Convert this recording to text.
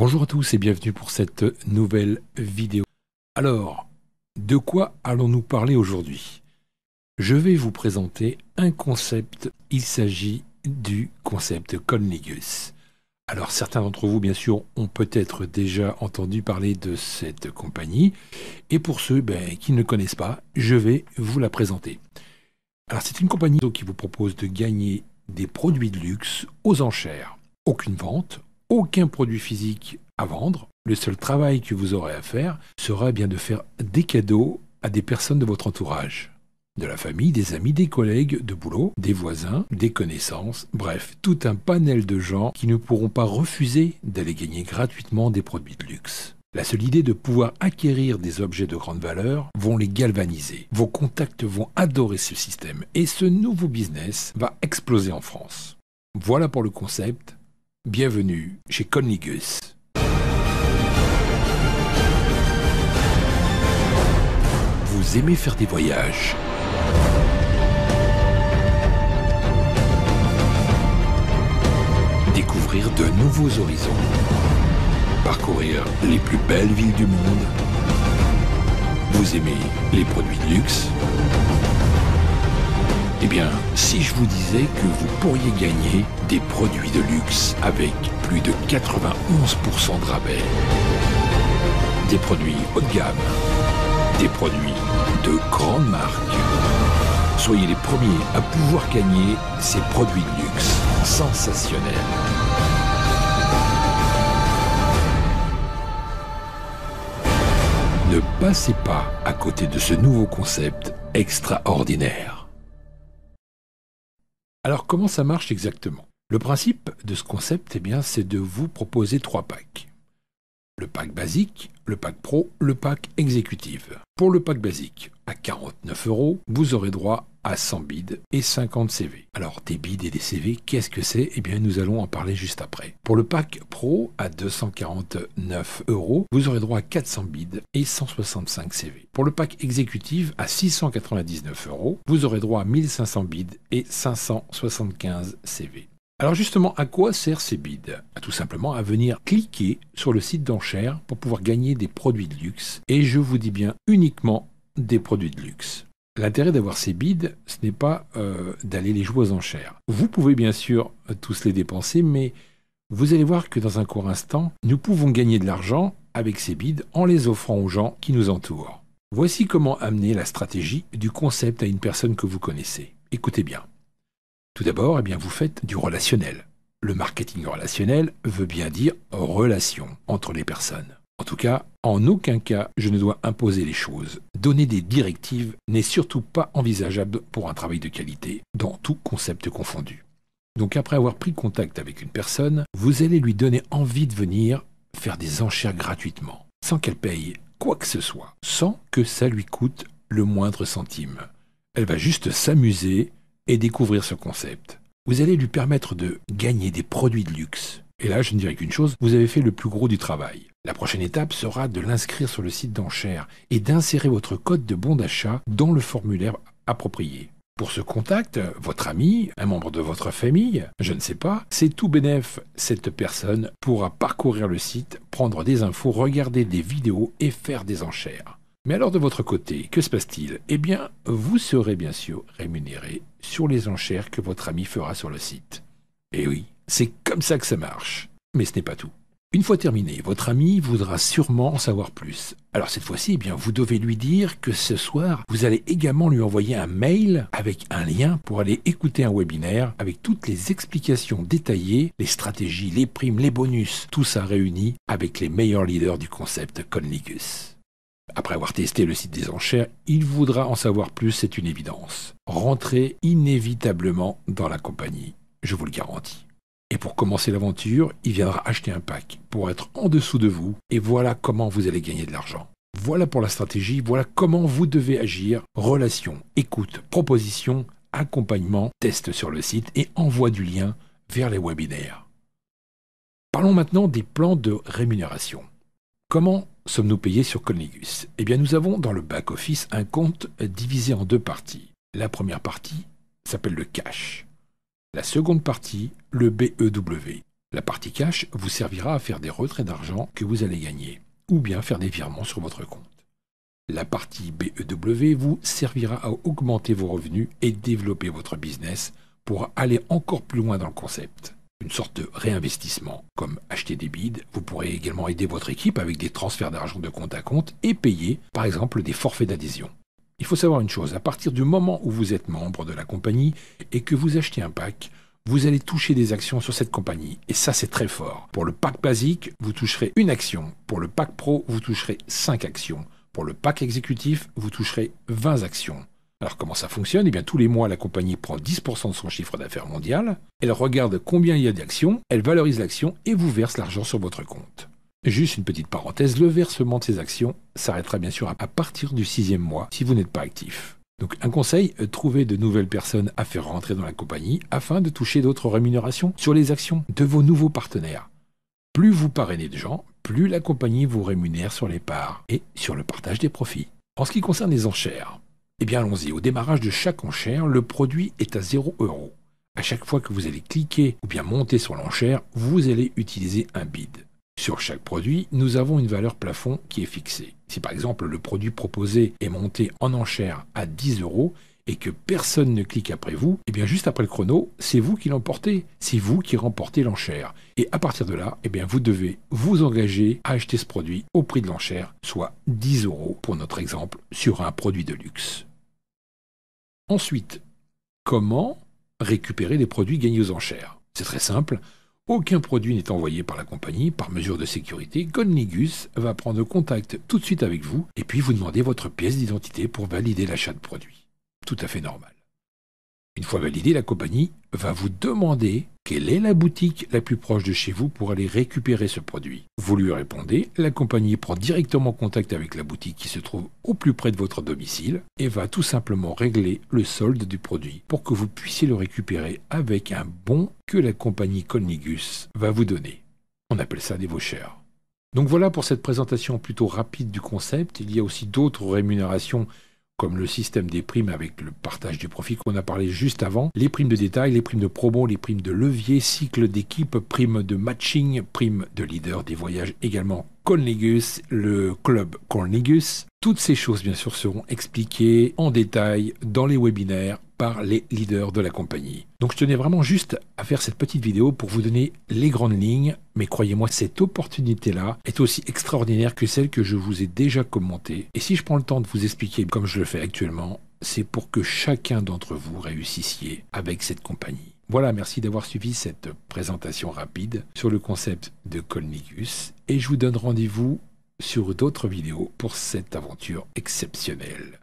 Bonjour à tous et bienvenue pour cette nouvelle vidéo. Alors, de quoi allons-nous parler aujourd'hui? Je vais vous présenter un concept, il s'agit du concept Conligus. Alors certains d'entre vous bien sûr ont peut-être déjà entendu parler de cette compagnie et pour ceux qui ne connaissent pas, je vais vous la présenter. Alors c'est une compagnie qui vous propose de gagner des produits de luxe aux enchères. Aucune vente, aucun produit physique à vendre. Le seul travail que vous aurez à faire sera bien de faire des cadeaux à des personnes de votre entourage. De la famille, des amis, des collègues de boulot, des voisins, des connaissances, bref, tout un panel de gens qui ne pourront pas refuser d'aller gagner gratuitement des produits de luxe. La seule idée de pouvoir acquérir des objets de grande valeur vont les galvaniser. Vos contacts vont adorer ce système et ce nouveau business va exploser en France. Voilà pour le concept. Bienvenue chez Conligus. Vous aimez faire des voyages? Découvrir de nouveaux horizons? Parcourir les plus belles villes du monde? Vous aimez les produits de luxe? Eh bien, si je vous disais que vous pourriez gagner des produits de luxe avec plus de 91% de rabais, des produits haut de gamme, des produits de grande marque, soyez les premiers à pouvoir gagner ces produits de luxe sensationnels. Ne passez pas à côté de ce nouveau concept extraordinaire. Alors comment ça marche exactement? Le principe de ce concept, c'est de vous proposer 3 packs. Le pack basique, le pack pro, le pack exécutif. Pour le pack basique, à 49 €, vous aurez droit à 100 bids et 50 CV. Alors des bids et des CV, qu'est-ce que c'est? Nous allons en parler juste après. Pour le pack pro, à 249 €, vous aurez droit à 400 bids et 165 CV. Pour le pack exécutif, à 699 €, vous aurez droit à 1500 bids et 575 CV. Alors justement, à quoi servent ces bids? Tout simplement à venir cliquer sur le site d'enchères pour pouvoir gagner des produits de luxe. Et je vous dis bien uniquement des produits de luxe. L'intérêt d'avoir ces bids, ce n'est pas d'aller les jouer aux enchères. Vous pouvez bien sûr tous les dépenser, mais vous allez voir que dans un court instant, nous pouvons gagner de l'argent avec ces bids en les offrant aux gens qui nous entourent. Voici comment amener la stratégie du concept à une personne que vous connaissez. Écoutez bien. Tout d'abord, vous faites du relationnel. Le marketing relationnel veut bien dire relation entre les personnes. En tout cas, en aucun cas, je ne dois imposer les choses. Donner des directives n'est surtout pas envisageable pour un travail de qualité, dans tout concept confondu. Donc après avoir pris contact avec une personne, vous allez lui donner envie de venir faire des enchères gratuitement, sans qu'elle paye quoi que ce soit, sans que ça lui coûte le moindre centime. Elle va juste s'amuser et découvrir ce concept. Vous allez lui permettre de gagner des produits de luxe. Et là, je ne dirais qu'une chose, vous avez fait le plus gros du travail. La prochaine étape sera de l'inscrire sur le site d'enchères et d'insérer votre code de bon d'achat dans le formulaire approprié. Pour ce contact, votre ami, un membre de votre famille, je ne sais pas, c'est tout bénef. Cette personne pourra parcourir le site, prendre des infos, regarder des vidéos et faire des enchères. Mais alors de votre côté, que se passe-t-il? Vous serez bien sûr rémunéré sur les enchères que votre ami fera sur le site. Et oui, c'est comme ça que ça marche. Mais ce n'est pas tout. Une fois terminé, votre ami voudra sûrement en savoir plus. Alors cette fois-ci, vous devez lui dire que ce soir, vous allez également lui envoyer un mail avec un lien pour aller écouter un webinaire avec toutes les explications détaillées, les stratégies, les primes, les bonus, tout ça réuni avec les meilleurs leaders du concept Conligus. Après avoir testé le site des enchères, il voudra en savoir plus, c'est une évidence. Rentrez inévitablement dans la compagnie, je vous le garantis. Et pour commencer l'aventure, il viendra acheter un pack pour être en dessous de vous, et voilà comment vous allez gagner de l'argent. Voilà pour la stratégie, voilà comment vous devez agir. Relation, écoute, proposition, accompagnement, test sur le site et envoi du lien vers les webinaires. Parlons maintenant des plans de rémunération. Comment sommes-nous payés sur Conligus? Nous avons dans le back-office un compte divisé en 2 parties. La première partie s'appelle le cash. La seconde partie, le BEW. La partie cash vous servira à faire des retraits d'argent que vous allez gagner, ou bien faire des virements sur votre compte. La partie BEW vous servira à augmenter vos revenus et développer votre business pour aller encore plus loin dans le concept. Une sorte de réinvestissement. Comme acheter des bids, vous pourrez également aider votre équipe avec des transferts d'argent de compte à compte et payer, par exemple, des forfaits d'adhésion. Il faut savoir une chose, à partir du moment où vous êtes membre de la compagnie et que vous achetez un pack, vous allez toucher des actions sur cette compagnie. Et ça, c'est très fort. Pour le pack basique, vous toucherez une action. Pour le pack pro, vous toucherez 5 actions. Pour le pack exécutif, vous toucherez 20 actions. Alors comment ça fonctionne? Eh bien tous les mois, la compagnie prend 10% de son chiffre d'affaires mondial, elle regarde combien il y a d'actions, elle valorise l'action et vous verse l'argent sur votre compte. Juste une petite parenthèse, le versement de ces actions s'arrêtera bien sûr à partir du 6e mois si vous n'êtes pas actif. Donc un conseil, trouvez de nouvelles personnes à faire rentrer dans la compagnie afin de toucher d'autres rémunérations sur les actions de vos nouveaux partenaires. Plus vous parrainez de gens, plus la compagnie vous rémunère sur les parts et sur le partage des profits. En ce qui concerne les enchères, eh bien allons-y, au démarrage de chaque enchère, le produit est à 0 €. À chaque fois que vous allez cliquer ou bien monter sur l'enchère, vous allez utiliser un bid. Sur chaque produit, nous avons une valeur plafond qui est fixée. Si par exemple le produit proposé est monté en enchère à 10 € et que personne ne clique après vous, eh bien juste après le chrono, c'est vous qui l'emportez, c'est vous qui remportez l'enchère. Et à partir de là, eh bien vous devez vous engager à acheter ce produit au prix de l'enchère, soit 10 € pour notre exemple sur un produit de luxe. Ensuite, comment récupérer les produits gagnés aux enchères? C'est très simple. Aucun produit n'est envoyé par la compagnie. Par mesure de sécurité, Conligus va prendre contact tout de suite avec vous et puis vous demander votre pièce d'identité pour valider l'achat de produit. Tout à fait normal. Une fois validé, la compagnie va vous demander quelle est la boutique la plus proche de chez vous pour aller récupérer ce produit. Vous lui répondez, la compagnie prend directement contact avec la boutique qui se trouve au plus près de votre domicile et va tout simplement régler le solde du produit pour que vous puissiez le récupérer avec un bon que la compagnie Conligus va vous donner. On appelle ça des vouchers. Donc voilà pour cette présentation plutôt rapide du concept. Il y a aussi d'autres rémunérations comme le système des primes avec le partage du profit qu'on a parlé juste avant, les primes de détail, les primes de promo, les primes de levier, cycle d'équipe, primes de matching, primes de leader des voyages également Conligus, le club Conligus. Toutes ces choses bien sûr seront expliquées en détail dans les webinaires par les leaders de la compagnie. Donc je tenais vraiment juste à faire cette petite vidéo pour vous donner les grandes lignes, mais croyez-moi, cette opportunité-là est aussi extraordinaire que celle que je vous ai déjà commentée. Et si je prends le temps de vous expliquer comme je le fais actuellement, c'est pour que chacun d'entre vous réussissiez avec cette compagnie. Voilà, merci d'avoir suivi cette présentation rapide sur le concept de Conligus et je vous donne rendez-vous sur d'autres vidéos pour cette aventure exceptionnelle.